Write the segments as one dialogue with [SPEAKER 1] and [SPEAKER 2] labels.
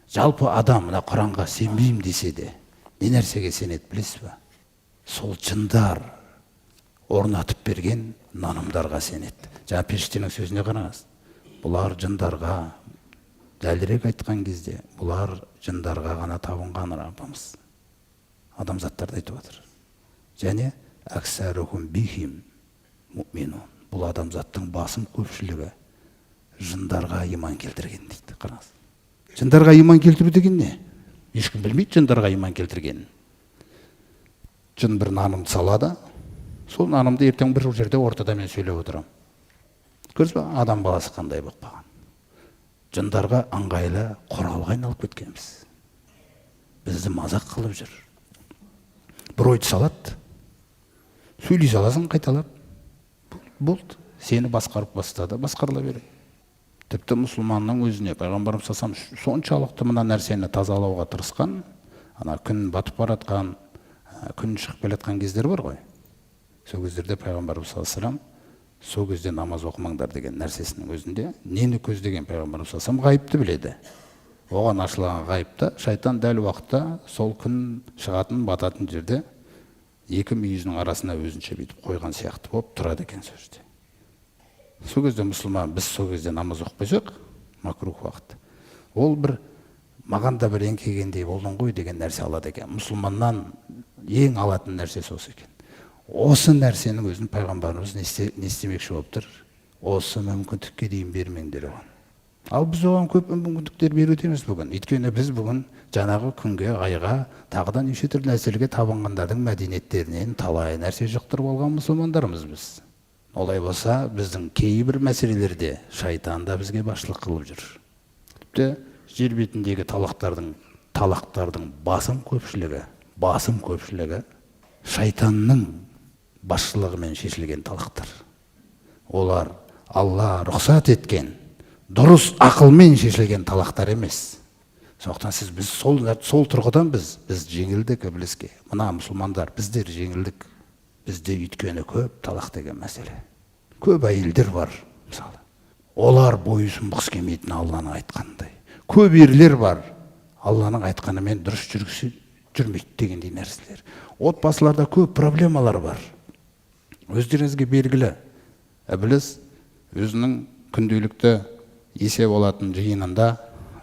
[SPEAKER 1] Жалпы адам мына Құранға сенбеймін десе де, не нәрсеге сенеді білесіз ба? Сол жындар орнатып берген нанымдарға сенеді. Жаңа періштенің сөзіне қараңыз. Бұлар жындарға, дәлірек айтқан кезде, бұлар жындарға ғана табынған Раббымыз. Адамзаттарды айтып отыр. Және әксәрухум бихим муъминун. Бұл адамзаттың басым көпшілігі жындарға иман келтірген дейді. Қараңыз. Жындарға иман келтіру деген не? Ешкім білмейді жындарға иман келтіргенін. Жын бір нанымды салады, сол нанымды ертең бір жерде ортада мен сөйлеп отырамын. Көрдіңіз бе, адам баласы қандай болып қалған. Жындарға ыңғайлы құралға айналып кеткенбіз. Бізді мазақ қылып жүр. Бір ойды салады, сөйлей саласың қайталап. Болды, сені басқарып бастады, басқарыла береді. Тіпті мұсылманның өзіне пайғамбарымыз салам соншалықты мына нәрсені тазалауға тырысқан, ана күн батып баратқан, күн шығып келатқан кездер бар ғой. Сол кездерде пайғамбарымыз салам сол кезде намаз оқымаңдар деген нәрсесінің өзінде нені көздеген пайғамбарымыз салам ғайыпты біледі. Оған ашылған ғайыпта шайтан дәл уақытта сол күн шығатын, бататын жерде екі мүйізінің арасына өзінше бүйтіп қойған сияқты болып тұрады екен сол жерде. Сол кезде мұсылман, біз сол кезде намаз оқпасақ, макрух уақыт. Ол бір маған да бір еңкегендей болдың ғой деген нәрсе алады екен. Мұсылманнан ең алатын нәрсе осы екен. Осы нәрсенің өзін пайғамбарымыз не істемекші болып тұр? Осы мүмкіндікке дейін бермеңдер оған. Ал біз оған көп мүмкіндіктер берудеміз бүгін. Өйткені біз бүгін жаңағы күнге, айға, тағы да неше түрлі нәрселерге табынғандардың мәдениеттерінен талай нәрсе жұқтырып алған мұсылмандармыз біз. Олай болса, біздің кейбір мәселелерде шайтан да бізге басшылық қылып жүр. Тіпті жер бетіндегі талақтардың басым көпшілігі шайтанның басшылығымен шешілген талақтар. Олар Алла рұқсат еткен дұрыс ақылмен шешілген талақтар емес. Сондықтан біз сол тұрғыдан біз жеңілдік ібіліске. Мына мұсылмандар біздер жеңілдік. Бізде өйткені көп талақ деген мәселе. Көп әйелдер бар, мысалы. Олар бойұсынбағысы келмейтін Алланың айтқанындай. Көп ерлер бар, Алланың айтқанымен дұрыс жүрмейді дегендей нәрселер. Отбасыларда көп проблемалар бар. Өздеріңізге белгілі, ібіліс өзінің күнделікті есеп болатын жиынында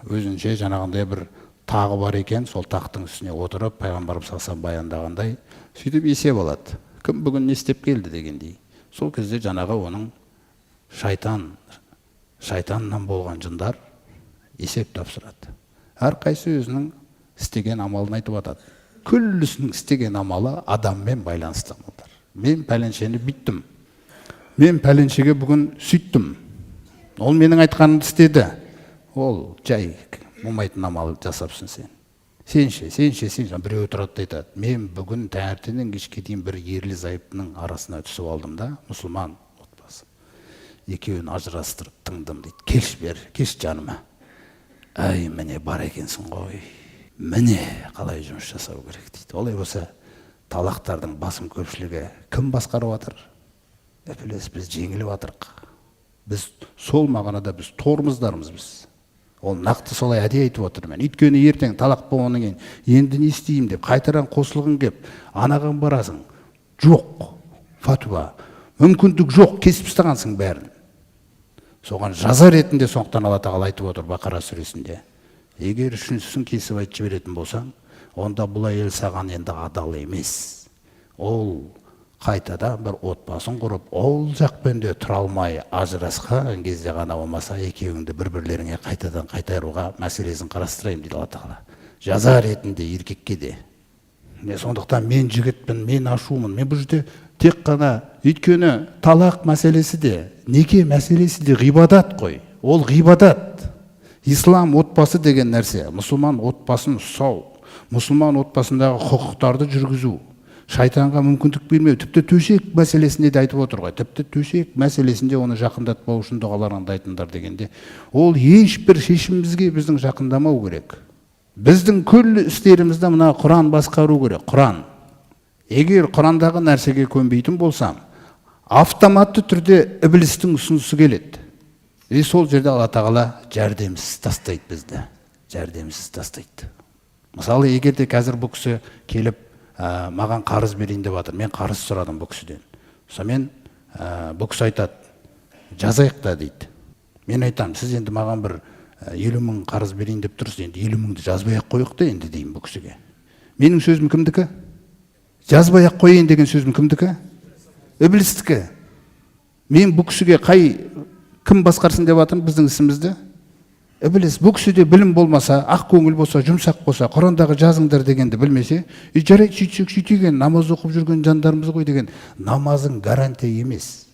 [SPEAKER 1] өзінше жаңағындай бір тағы бар екен, сол тақтың үстіне отырып, пайғамбарымыз салам баяндағандай, сөйтіп есеп алады. Кім бүгін не істеп келді дегендей. Сол кезде жаңағы оның шайтаннан болған жындар есеп тапсырады. Әрқайсы өзінің істеген амалын айтып атады. Күллісінің істеген амалы адаммен байланысты амалдар. Мен пәленшені бүйттім. Мен пәленшеге бүгін сөйттім. Ол менің айтқанымды істеді. Ол жай болмайтын амал жасапсың сен. Сен біреу тұрады айтады. Мен бүгін таңертеңнен кешке дейін бір ерлі зайыптының арасына түсіп алдым да, мұсылман отбасы. Екеуін ажырастырып тыңдым дейді. Кеш жаныма. Ай, міне бар екенсің ғой. Міне қалай жұмыс жасау керек дейді. Олай болса, талақтардың басым көпшілігі кім басқарып жатыр? Біз жеңіліп жатырық. Біз сол мағынада біз тормыздармыз біз. Ол нақты солай әдейі айтып отыр мен. Өйткені ертең талақ болғаннан кейін енді не істеймін деп қайтадан қосылғың кеп, анаған барасың. Жоқ, фатуа. Мүмкіндік жоқ, кесіп тастағансың бәрін. Соған жаза ретінде сондықтан Алла тағала айтып отыр Бақара сүресінде. Егер үшіншісін кесіп айтып жіберетін болсаң, онда бұл әйел саған енді адал емес. Ол қайтадан бір отбасын құрып, ол жақпен де тұра алмай ажырасқан кезде ғана болмаса екеуіңді бір-бірлеріңе қайтадан қайтаруға мәселесін қарастырайым дейді Алла тағала. Жаза ретінде еркекке де. Сондықтан мен жігітпін, мен ашумын. Мен бұл жерде тек қана өйткені талақ мәселесі де, неке мәселесі де ғибадат қой. Ол ғибадат. Ислам отбасы деген нәрсе. Мұсылман отбасын ұстау, мұсылман отбасындағы құқықтарды жүргізу. Шайтанға мүмкіндік бермеу. Тіпті төсек мәселесінде де айтып отыр ғой. Тіпті төсек мәселесінде оны жақындатпау үшін дұғаларыңды айтыңдар дегенде, ол ешбір шешімімізге біздің жақындамау керек. Біздің күллі істерімізді мына Құран басқару керек. Құран. Егер Құрандағы нәрсеге көнбейтін болсам, автоматты түрде ібілістің ұсынысы келеді. Сол жерде Алла тағала жәрдемсіз тастайды бізді. жәрдемсіз тастайды. Мысалы, егерде қазір бұл кісі келіп маған қарыз берейін деп жатыр, мен қарыз сұрадым бұл кісіден. Сонымен бұл кісі айтады, жазайық та дейді. Мен айтам, сіз енді маған бір 50 мың қарыз берейін деп тұрсыз, енді 50 мыңды жазбай ақ қойық та енді деймін бұл кісіге. Менің сөзім кімдікі? Жазбай ақ қойын деген сөзім кімдікі? Іблістікі. Мен бұл кісіге кім басқарсын деп жатырмын біздің ісімізді? Ібліс. Бұл кісіде білім болмаса, ақ көңіл болса, жұмсақ болса, Құрандағы жазыңдар дегенді білмесе, жарайды сөйтсек сөйтеген, намаз оқып жүрген жандарымыз ғой деген. Намазың гарантия емес.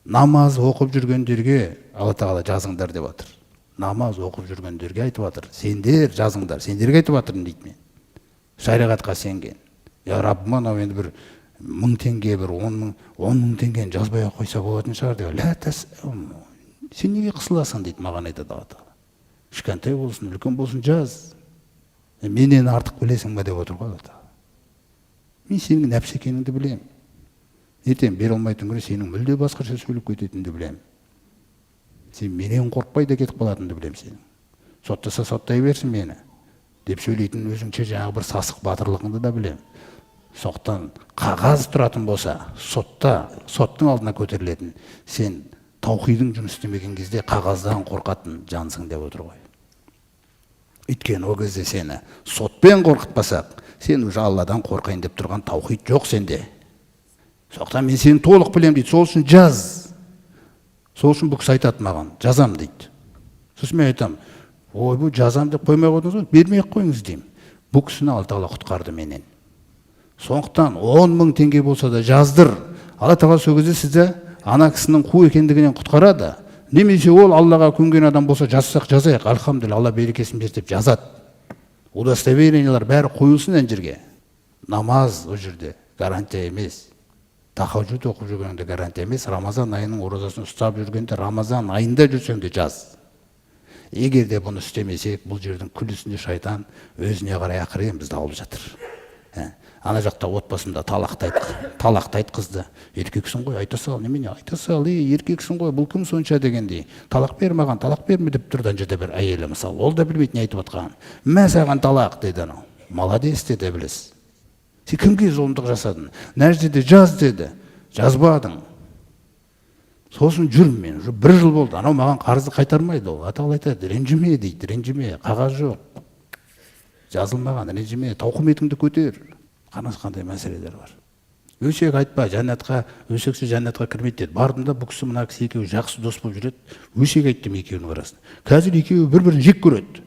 [SPEAKER 1] Намаз оқып жүргендерге Алла тағала жазыңдар деп жатыр. Намаз оқып жүргендерге айтып жатыр. Сендер жазыңдар, сендерге айтып жатырмын дейді мен. Шариғатқа сенген. Я Раббым, анау енді бір 1000 теңге, бір 10 мың теңгені жазбай ақ қойса болатын шығар деп. Сен неге қысыласың дейді, маған айтады Алла тағала. Кішкентай болсын, үлкен болсын жаз. Менен артық білесің ба деп отыр ғой Алла тағала. Мен сенің нәпсі екеніңді білемін. Ертең бере алмайтын күні сенің мүлде басқаша сөйлеп кететініңді білемін. Сен менен қорықпайды кетіп қалатыныңды білемін сенің. Соттаса соттай берсін мені деп сөйлейтін өзіңше жаңағы бір сасық батырлығыңды да білемін. Соқтан қағаз тұратын болса, соттың алдына көтерілетін, сен таухидың жұмыс істемеген кезде қағаздан қорқатын жансың деп отыр ғой. Өйткені о кезде сені сотпен қорқытпасақ, сен уже Алладан қорқайын деп тұрған таухид жоқ сенде. Соқтан мен сені толық білем дейді, сол үшін жаз. Сол үшін бұл кісі айтады маған, жазам дейді. Сосын мен айтам, ой, бұл жазам деп қоймай қойдыңыз ғой, бермей қойыңыз деймін. Бұл кісіні Алла тағала құтқарды менен. Сондықтан 10 мың теңге болса да жаздыр. Алла тағала сол кезде сізді ана кісінің қу екендігінен құтқарады. Немесе ол Аллаға көнген адам болса, жазсақ жазайық, альхамдулилля, Алла берекесін берсін деп жазады. Удостоверениялар бәрі қойылсын ана жерге. Намаз о жерде гарантия емес. Тахаджуд оқып жүргенде гарантия емес. Рамазан айының оразасын ұстап жүргенде, Рамазан айында жүрсең де жаз. Егер де бұны істемесек, бұл жердің күлісінде шайтан өзіне қарай ақырын бізді алып жатыр. Ана жақта отбасында талақтайды қызды. Еркексің ғой, айта сал, немене айта сал, еркексің ғой, бұл кім сонша дегендей. Талақ бер маған, талақ берме деп тұрды ана жерде бір әйелі мысалы. Ол да білмейді не айтып жатқанын. Мә саған талақ деді анау. Молодец деді білесіз. Сен кімге зұлымдық жасадың? Мына жерде жаз деді. Жазбадың. Сосын жүрмін мен. Уже 1 жыл болды. Анау маған қарызды қайтармайды ол. Аталы айтады, ренжіме дейді, ренжіме, қағаз жоқ. Жазылмаған, ренжіме, тауқыметіңді көтер. Қандай мәселелер бар. Өсек айтпа, жәннатқа, өсексіз жәннатқа кірмейді деді. Бардым да бұл кісі мына кісі екеуі жақсы дос болып жүреді. Өсек айттым екеуінің арасында. Қазір екеуі бір-бірін жек көреді.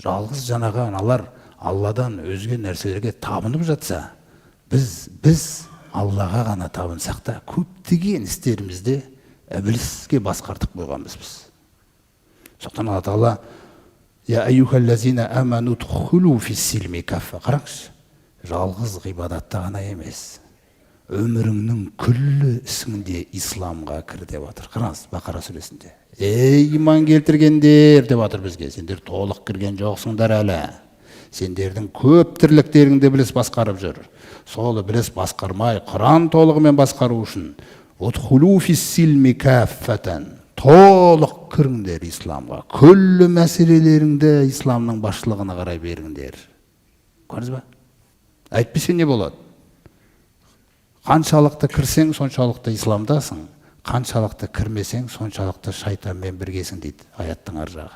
[SPEAKER 1] Жалғыз жаңағы аналар Алладан өзге нәрселерге табынып жатса, біз Аллаға ғана табынсақ та, көптеген істерімізде ібліске басқартып қойғанбыз біз. Сондықтан Алла Тағала, я айюхаллазина аману дхулу фиссилми каффа. Қараңызшы, жалғыз ғибадатта ғана емес, өміріңнің күллі ісіңде исламға кір деп жатыр. Қараңыз, Бақара сүресінде. Ей иман келтіргендер деп жатыр бізге. Сендер толық кірген жоқсыңдар әлі. Сендердің көп тірліктеріңді біліс басқарып жүр. Сол біліс басқармай, Құран толығымен басқару үшін удхулу фиссилми каффатан. Толық кіріңдер исламға. Күллі мәселелеріңді исламның басшылығына қарай беріңдер. Көрдіңіз ба? Әйтпесе не болады? Қаншалықты кірсең, соншалықты исламдасың. Қаншалықты кірмесең, соншалықты шайтанмен біргесің дейді аяттың ар жағы.